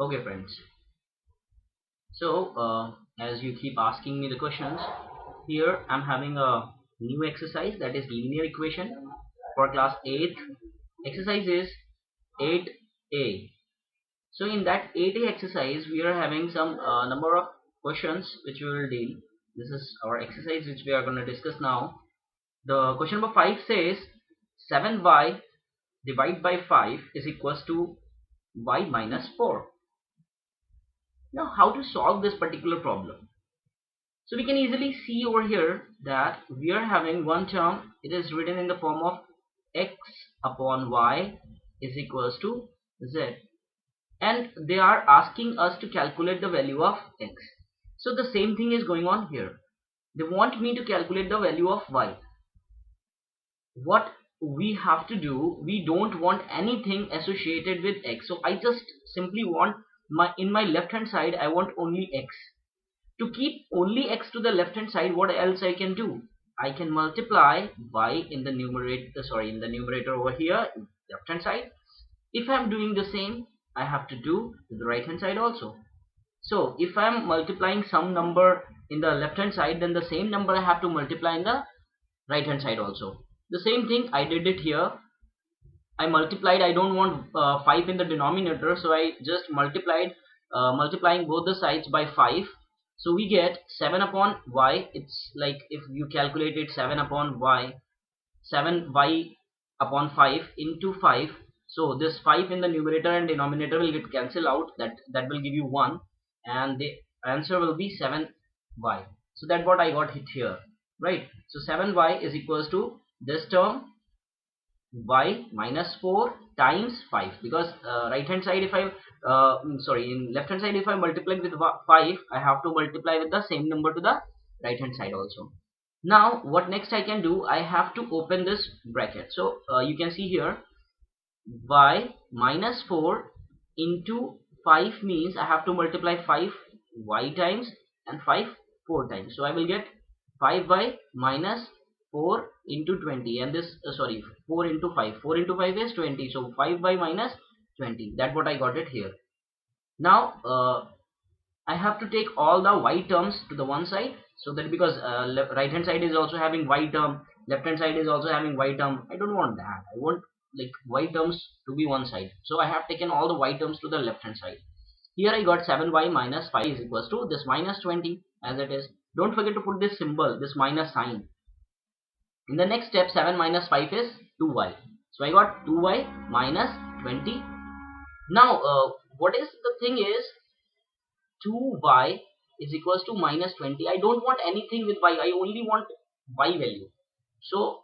Okay, friends. So, as you keep asking me the questions, here I'm having a new exercise, that is linear equation for class 8th. Exercise is 8A. So, in that 8A exercise, we are having some number of questions which we will deal. This is our exercise which we are going to discuss now. The question number 5 says 7y divided by 5 is equals to y minus 4. Now, how to solve this particular problem? So we can easily see over here that we are having one term. It is written in the form of x upon y is equals to z, and they are asking us to calculate the value of x. So the same thing is going on here. They want me to calculate the value of y. What we have to do, we don't want anything associated with x, so I just simply want in my left hand side I want only x. To keep only x to the left hand side, what else I can do? I can multiply y in the numerator over here, left hand side. If I'm doing the same, I have to do to the right hand side also. So if I'm multiplying some number in the left hand side, then the same number I have to multiply in the right hand side also. The same thing I did it here. I multiplied. I don't want 5 in the denominator, so I just multiplied, multiplying both the sides by 5. So we get 7 upon y. It's like if you calculate it, 7 upon y, 7y upon 5 into 5. So this 5 in the numerator and denominator will get cancelled out. That will give you 1, and the answer will be 7y. So that's what I got hit here, right? So 7y is equals to this term, y minus 4 times 5, because right hand side if I in left hand side if I multiply with 5, I have to multiply with the same number to the right hand side also. Now what next I can do, I have to open this bracket. So you can see here y minus 4 into 5 means I have to multiply 5 y times and 5 4 times. So I will get 5y minus 4 into 20, and this 4 into 5, 4 into 5 is 20, so 5y minus 20. That's what I got it here. Now I have to take all the y terms to the one side, so that because right hand side is also having y term, left hand side is also having y term. I don't want that. I want like y terms to be one side, so I have taken all the y terms to the left hand side. Here I got 7y minus 5 is equals to this minus 20 as it is. Don't forget to put this symbol, this minus sign. In the next step, 7 minus 5 is 2y. So I got 2y minus 20. Now what is the thing is, 2y is equals to minus 20. I don't want anything with y. I only want y value. So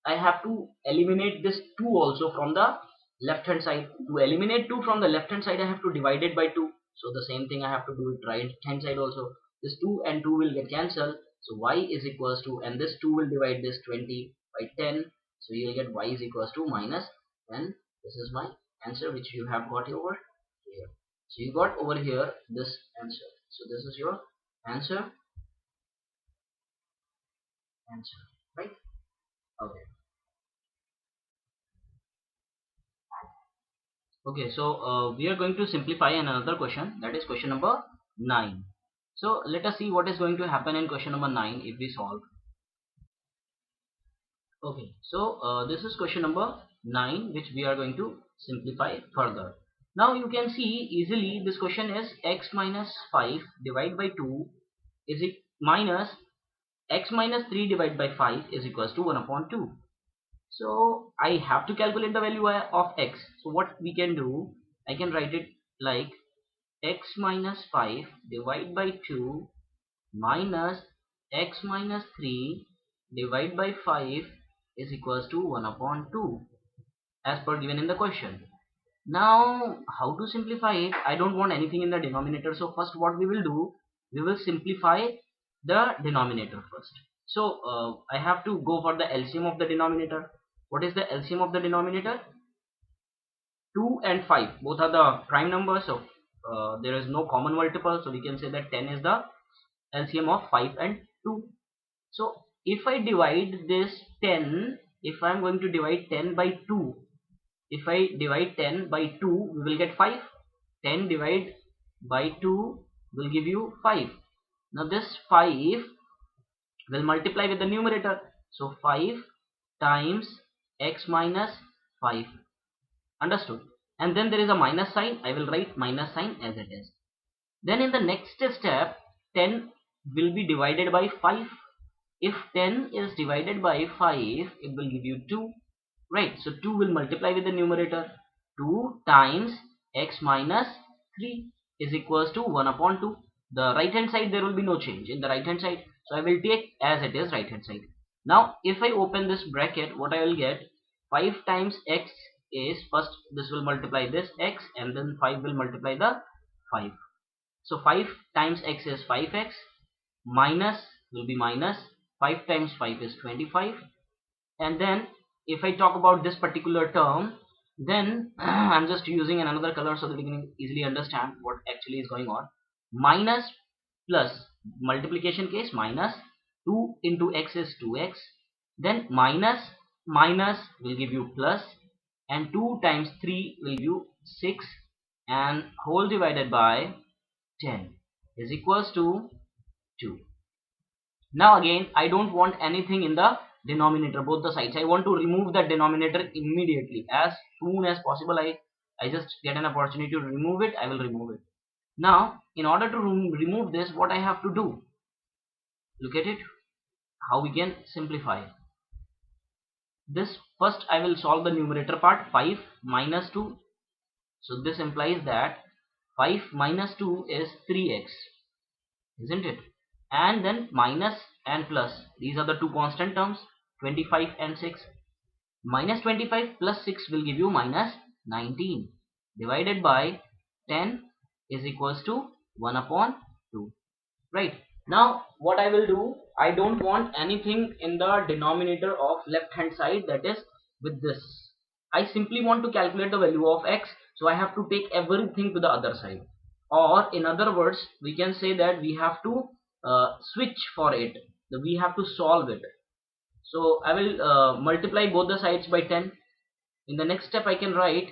I have to eliminate this 2 also from the left hand side. To eliminate 2 from the left hand side, I have to divide it by 2. So the same thing I have to do it right hand side also. This 2 and 2 will get cancelled. So y is equals to, and this 2 will divide this 20 by 10. So you will get y is equals to minus 10. This is my answer which you have got over here. So you got over here this answer. So this is your answer, right? Okay. Okay, so we are going to simplify another question, that is question number 9. So let us see what is going to happen in question number 9 if we solve. Okay, so this is question number 9 which we are going to simplify further. Now you can see easily this question is x minus 5 divided by 2 is it minus x minus 3 divided by 5 is equals to 1 upon 2. So I have to calculate the value of x. So what we can do, I can write it like x minus 5 divided by 2 minus x minus 3 divided by 5 is equals to 1 upon 2 as per given in the question. Now how to simplify it? I don't want anything in the denominator, so first what we will do, we will simplify the denominator first. So I have to go for the LCM of the denominator. What is the LCM of the denominator? 2 and 5 both are the prime numbers, so there is no common multiple, so we can say that 10 is the LCM of 5 and 2. So if I divide this 10, if I am going to divide 10 by 2, if I divide 10 by 2, we will get 5. 10 divide by 2 will give you 5. Now this 5 will multiply with the numerator. So 5 times x minus 5. Understood? And then there is a minus sign. I will write minus sign as it is. Then in the next step, 10 will be divided by 5. If 10 is divided by 5, it will give you 2. Right? So 2 will multiply with the numerator. 2 times x minus 3 is equals to 1 upon 2. The right hand side, there will be no change in the right hand side. So I will take as it is right hand side. Now if I open this bracket, what I will get, 5 times x is, first this will multiply this x and then 5 will multiply the 5. So 5 times x is 5x, minus will be minus 5 times 5 is 25. And then if I talk about this particular term, then I'm just using another color so that you can easily understand what actually is going on. Minus plus, multiplication case, minus 2 into x is 2x, then minus minus will give you plus, and 2 times 3 will give you 6, and whole divided by 10 is equals to 2. Now again, I don't want anything in the denominator, both the sides. I want to remove the denominator immediately. As soon as possible, I just get an opportunity to remove it, I will remove it. Now, in order to remove this, what I have to do? Look at it, how we can simplify. This first I will solve the numerator part, 5 minus 2. So this implies that 5 minus 2 is 3x, isn't it? And then minus and plus, these are the two constant terms, 25 and 6. Minus 25 plus 6 will give you minus 19, divided by 10 is equals to 1 upon 2. Right? Now what I will do, I don't want anything in the denominator of left hand side, that is with this. I simply want to calculate the value of x, so I have to take everything to the other side. Or in other words, we can say that we have to switch for it. We have to solve it. So I will multiply both the sides by 10. In the next step I can write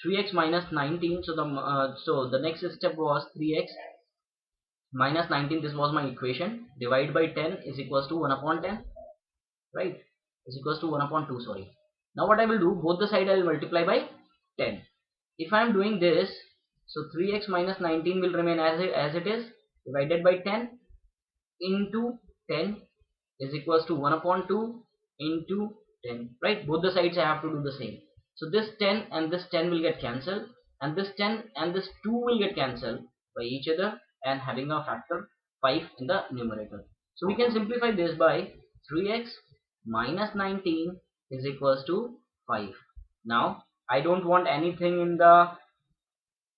3x minus 19. So the next step was 3x minus 19. This was my equation. Divide by 10 is equals to 1 upon 10. Right? Is equals to 1 upon 2. Sorry. Now what I will do, both the side I will multiply by 10. If I am doing this, so 3x minus 19 will remain as it is, divided by 10 into 10 is equals to 1 upon 2 into 10. Right? Both the sides I have to do the same. So this 10 and this 10 will get cancelled, and this 10 and this 2 will get cancelled by each other, and having a factor 5 in the numerator. So we can simplify this by 3x minus 19 is equals to 5. Now I don't want anything in the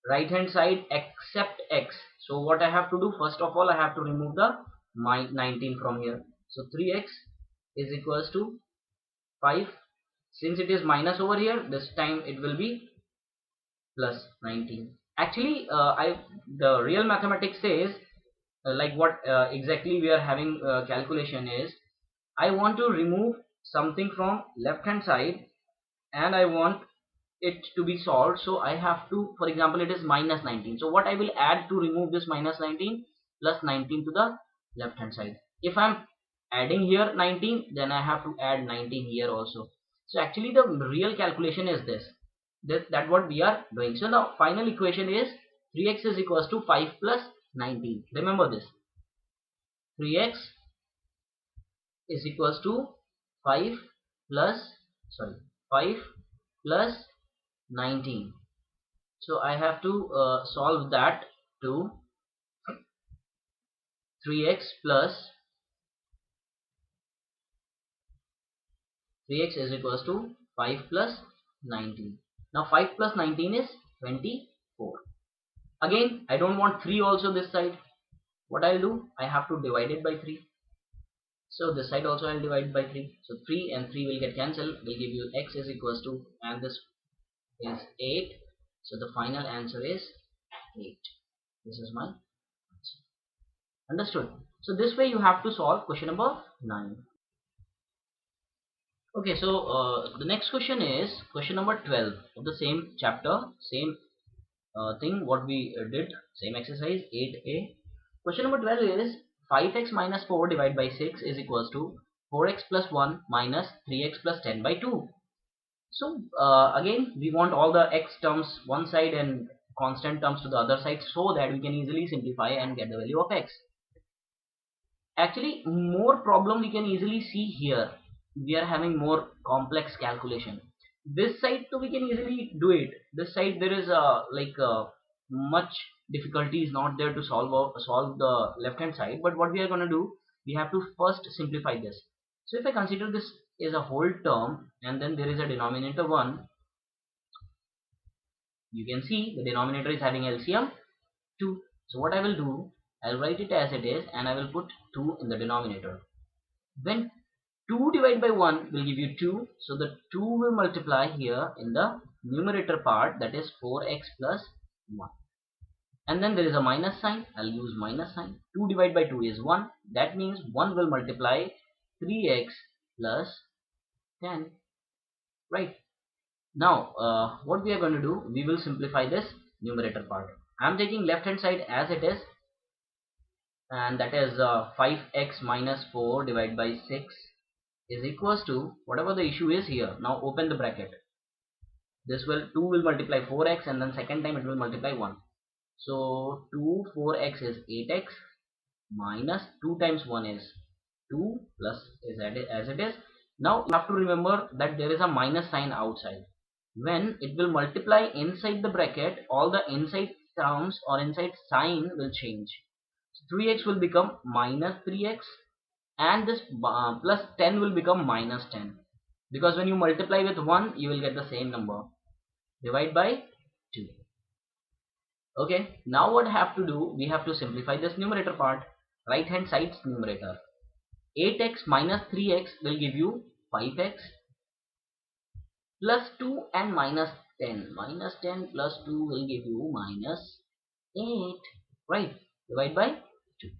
right hand side except x. So what I have to do, first of all I have to remove the 19 from here. So 3x is equals to 5. Since it is minus over here, this time it will be plus 19. Actually the real mathematics says like what exactly we are having calculation is, I want to remove something from left hand side and I want it to be solved. So I have to, for example, it is minus 19. So what I will add to remove this minus 19? Plus 19 to the left hand side. If I'm adding here 19, then I have to add 19 here also. So actually the real calculation is this. That's what we are doing. So now final equation is 3x is equals to 5 plus 19. Remember this. 3x is equals to 5 plus 19. So I have to solve that to 3x is equals to 5 plus 19. Now 5 plus 19 is 24. Again, I don't want 3 also this side. What I'll do, I have to divide it by 3. So this side also I'll divide by 3. So 3 and 3 will get cancelled. Will give you x is equals to, and this is 8. So the final answer is 8. This is my answer. Understood? So this way you have to solve question number 9. Okay, so the next question is question number 12 of the same chapter, same thing what we did, same exercise 8a. Question number 12 is 5x minus 4 divided by 6 is equals to 4x plus 1 minus 3x plus 10 by 2. So again we want all the x terms one side and constant terms to the other side so that we can easily simplify and get the value of x. Actually more problem we can easily see here. We are having more complex calculation. This side too we can easily do it. This side there is much difficulty is not there to solve the left hand side, but what we are going to do, we have to first simplify this. So if I consider this is a whole term and then there is a denominator 1, you can see the denominator is having LCM 2. So what I will do, I'll write it as it is and I will put 2 in the denominator. When 2 divided by 1 will give you 2, so the 2 will multiply here in the numerator part, that is 4x plus 1. And then there is a minus sign, I'll use minus sign. 2 divided by 2 is 1, that means 1 will multiply 3x plus 10, right? Now what we are going to do, we will simplify this numerator part. I am taking left hand side as it is, and that is 5x minus 4 divided by 6 is equals to whatever the issue is here. Now open the bracket. This will 2 will multiply 4x and then second time it will multiply 1. So 2 4x is 8x minus 2 times 1 is 2 plus is as it is. Now you have to remember that there is a minus sign outside. When it will multiply inside the bracket, all the inside terms or inside sign will change. So 3x will become minus 3x and this plus 10 will become minus 10, because when you multiply with 1 you will get the same number. Divide by 2. Okay, now what I have to do, we have to simplify this numerator part. Right hand side's numerator, 8x minus 3x will give you 5x plus 2 and minus 10. Minus 10 plus 2 will give you minus 8, right? Divide by 2.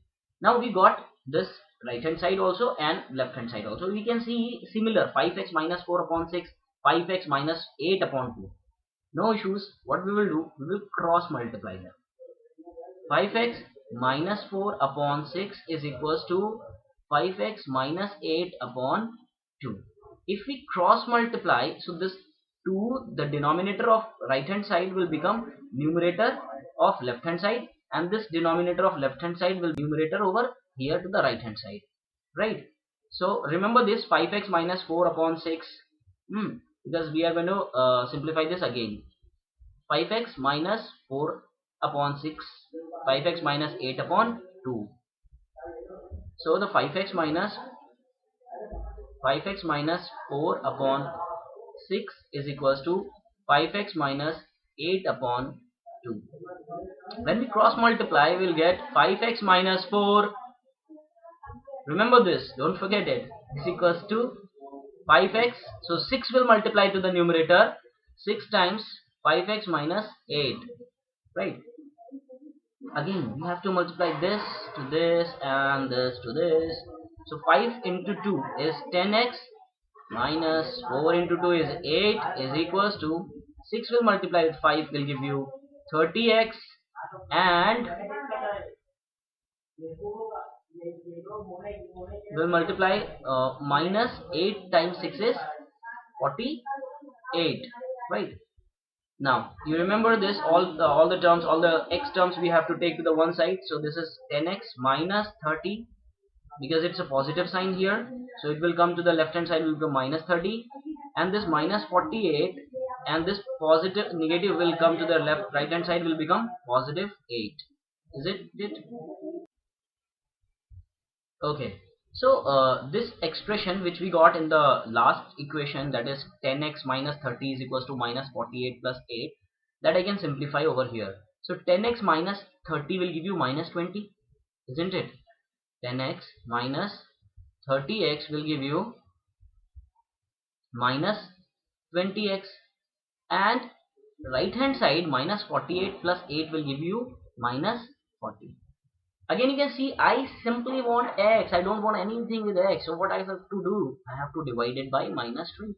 Now we got this right hand side also and left hand side also. We can see similar, 5x minus 4 upon 6, 5x minus 8 upon 2. No issues. What we will do, we will cross multiply them. 5x minus 4 upon 6 is equals to 5x minus 8 upon 2. If we cross multiply, so this 2, the denominator of right hand side will become numerator of left hand side, and this denominator of left hand side will be numerator over here to the right hand side, right? So remember this 5x minus 4 upon 6, because we are going to simplify this again. 5x minus 4 upon 6, 5x minus 8 upon 2. So the 5x minus 4 upon 6 is equals to 5x minus 8 upon 2. When we cross multiply, we will get 5x minus 4. Remember this, don't forget it. Is equals to 5x. So 6 will multiply to the numerator. 6 times 5x minus 8. Right. Again, we have to multiply this to this and this to this. So 5 into 2 is 10x minus 4 into 2 is 8 is equals to 6 will multiply with 5 will give you 30x and will multiply minus 8 times 6 is 48, right? Now you remember this, all the terms, all the x terms we have to take to the one side. So this is 10x minus 30, because it's a positive sign here, so it will come to the left hand side, will become minus 30, and this minus 48 and this positive negative will come to the right hand side, will become positive 8. Is it? Okay, so this expression which we got in the last equation, that is 10x minus 30 is equals to minus 48 plus 8, that I can simplify over here. So 10x minus 30 will give you minus 20, isn't it? 10x minus 30x will give you minus 20x, and right hand side minus 48 plus 8 will give you minus 40. Again you can see I simply want x, I don't want anything with x. So what I have to do, I have to divide it by minus 20.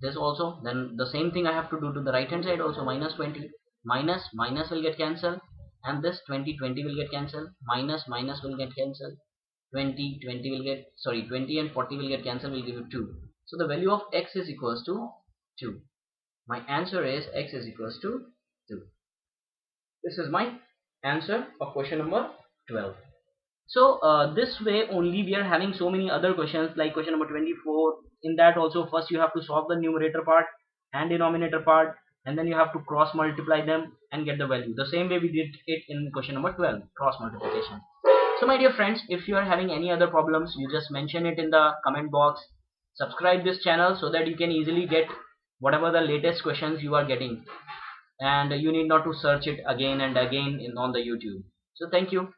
This also, then the same thing I have to do to the right hand side also, minus 20. minus minus will get cancelled, and this 20 20 will get cancelled, minus minus will get cancelled, 20 20 will get, sorry, 20 and 40 will get cancelled, will give you 2. So the value of x is equals to 2. My answer is x is equals to 2. This is my answer of question number 12. So this way only we are having so many other questions like question number 24. In that also, first you have to solve the numerator part and denominator part, and then you have to cross multiply them and get the value. The same way we did it in question number 12, cross multiplication. So my dear friends, if you are having any other problems, you just mention it in the comment box. Subscribe this channel so that you can easily get whatever the latest questions you are getting, and you need not to search it again and again on the YouTube. So thank you.